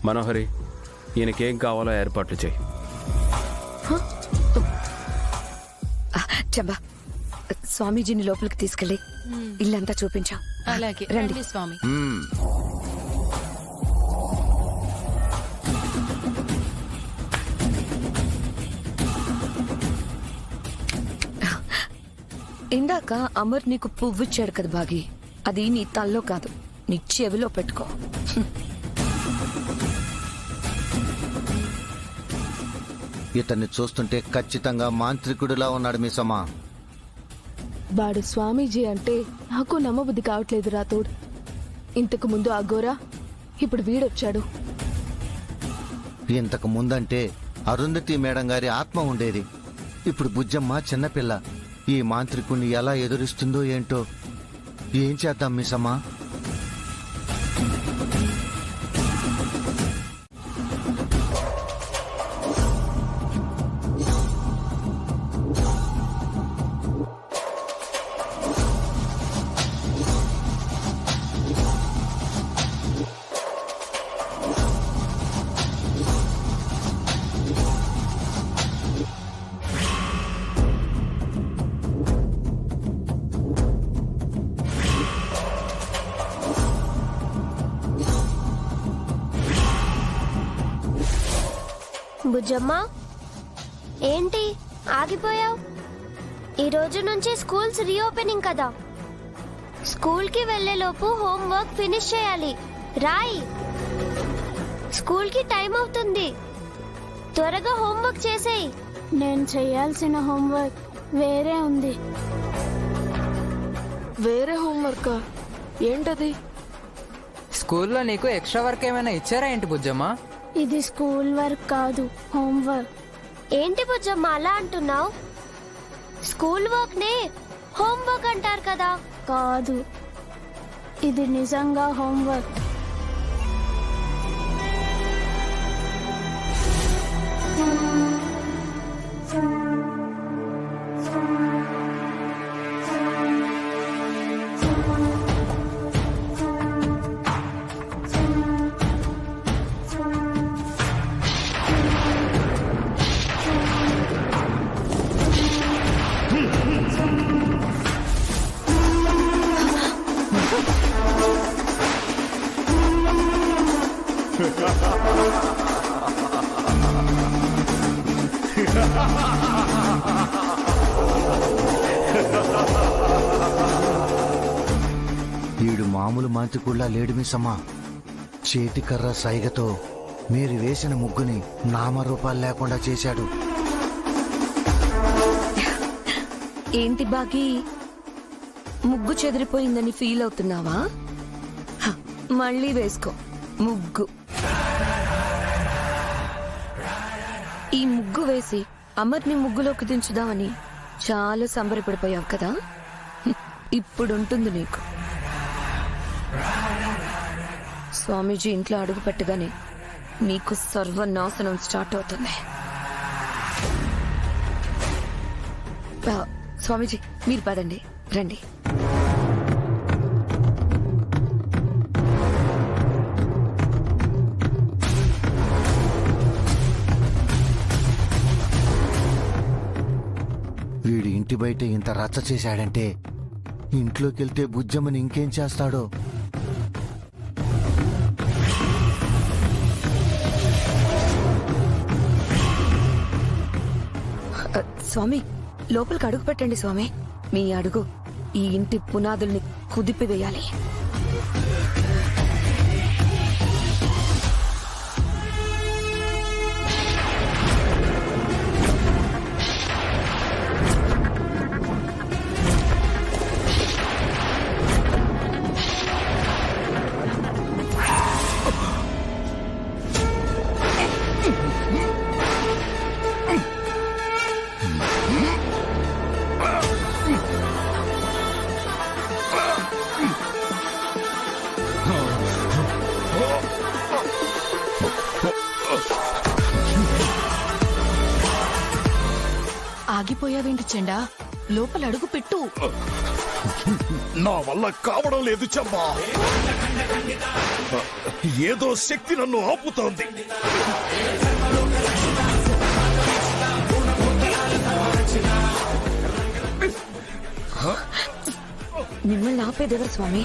మనోహరి, ఈయనకేం కావాలో ఏర్పాట్లు చేయి. చంబా, స్వామీజీని లోపలికి తీసుకెళ్ళి ఇల్లంతా చూపించాం. అలాగే రండి స్వామి. ఇందాక అమర్ నీకు పువ్విచ్చాడు కదా బాగి, అది నీ తల్లో కాదు, నీ చెవిలో పెట్టుకో. ఇతన్ని చూస్తుంటే ఖచ్చితంగా మాంత్రికుడిలా ఉన్నాడు మిసమ్మా. వాడు స్వామీజీ అంటే నాకు నమ్మబుద్ధి కావట్లేదు రాతోడు. ఇంతకు ముందు అఘోరా, ఇప్పుడు వీడొచ్చాడు. ఇంతకు ముందంటే అరుంధతి మేడం గారి ఆత్మ ఉండేది. ఇప్పుడు బుజ్జమ్మ చిన్నపిల్ల. ఈ మాంత్రికుణ్ణి ఎలా ఎదురిస్తుందో ఏంటో. ఏం చేద్దాం మిసమ్మా? బుజ్జమ్మ, ఏంటి ఆగిపోయావు? ఈ రోజు నుంచి స్కూల్స్ రీఓపెనింగ్ కదా. స్కూల్కి వెళ్లేలోపు హోంవర్క్ ఫినిష్ చేయాలి. రాయి, స్కూల్కి టైం అవుతుంది. త్వరగా హోంవర్క్ చేసేయి. నేను చేయాల్సిన హోంవర్క్ వేరే ఉంది. వేరే హోంవర్క్ ఏంటది? స్కూల్లో నీకు ఎక్స్ట్రా వర్క్ ఏమైనా ఇచ్చారా ఏంటి బుజ్జమ్మ? ఇది స్కూల్ వర్క్ కాదు, హోంవర్క్. ఏంటి బుజ్జమ్మ అలా అంటున్నావు? స్కూల్ వర్క్ నే హోంవర్క్ అంటారు కదా. కాదు, ఇది నిజంగా హోంవర్క్. వీడు మామూలు మాంత్రికుడిలా లేడు మిసమ్మా. చేతికర్ర సైగతో మీరు వేసిన ముగ్గుని నామరూపాలు లేకుండా చేశాడు. ఏంటి బాగి, ముగ్గు చెదిరిపోయిందని ఫీల్ అవుతున్నావా? మళ్ళీ వేసుకో ముగ్గు. ఈ ముగ్గు వేసి అమర్ని ముగ్గులోకి దించుదామని చాలా సంబరపడిపోయావు కదా. ఇప్పుడుంటుంది నీకు. స్వామీజీ ఇంట్లో అడుగు పెట్టగానే నీకు సర్వనాశనం స్టార్ట్ అవుతుంది. స్వామీజీ మీరు పదండి, రండి. వీడు ఇంటి బయట ఇంత రచ్చ చేశాడంటే ఇంట్లోకి వెళ్తే బుజ్జమ్మని ఇంకేం చేస్తాడో. స్వామి లోపలికి అడుగు పెట్టండి స్వామి. మీ అడుగు ఈ ఇంటి పునాదుల్ని కుదిపివేయాలి. ఆగిపోయావేంటి చెండా, లోపల అడుగు పెట్టు. నా వల్ల కావడం లేదు చెమ్మా. ఏదో శక్తి నన్ను ఆపుతోంది. మిమ్మల్ని ఆపేదెవరు స్వామి?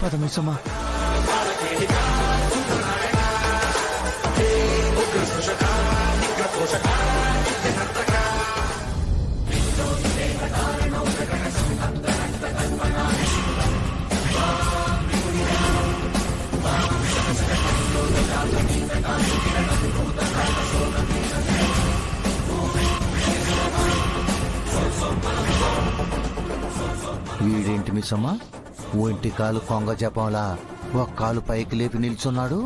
పదమిసమ్మా. వీడేంటి మిస్సమ్మా, ఒంటి కాలు కొంగ జపంలా ఒక కాలు పైకి లేపి నిల్చున్నాడు.